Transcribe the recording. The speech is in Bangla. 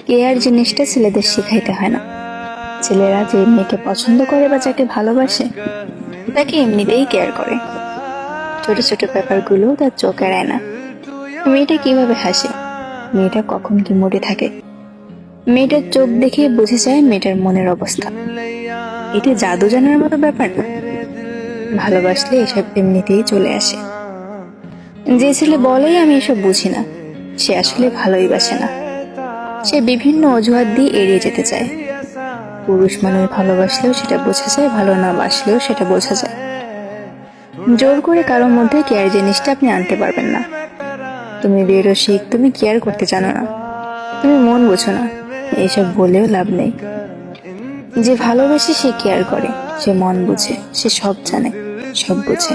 কেয়ার জিনিসটা ছেলেদের শিখাইতে হয় না। ছেলেরা যে মেয়েকে পছন্দ করে বা যাকে ভালোবাসে তাকে এমনিতেই কেয়ার করে। ছোট ছোট ব্যাপারগুলো তার চোখ এড়ায় না। মেয়েটা কিভাবে হাসে, মেয়েটা কখন কি মুডে থাকে, মেয়েটার চোখ দেখে বুঝে যায় মেয়েটার মনের অবস্থা। এটা জাদু জানার মতো ব্যাপার না। ভালোবাসলে এসব এমনিতেই চলে আসে। যে ছেলে বলেই আমি এসব বুঝি না, সে আসলে ভালোই বাসে না। সে বিভিন্ন অজুহাত দিয়ে এড়িয়ে যেতে চায়। পুরুষ মানুষ ভালোবাসলেও সেটা বোঝা যায়, ভালো না বাসলেও সেটা বোঝা যায়। জোর করে কারোর মধ্যে কেয়ার জিনিসটা আপনি আনতে পারবেন না। তুমি বেরসিক, তুমি কেয়ার করতে জানো না, তুমি মন বোঝো না, এইসব বলেও লাভ নেই। যে ভালোবাসে সে কেয়ার করে, সে মন বুঝে, সে সব জানে, সব বুঝে।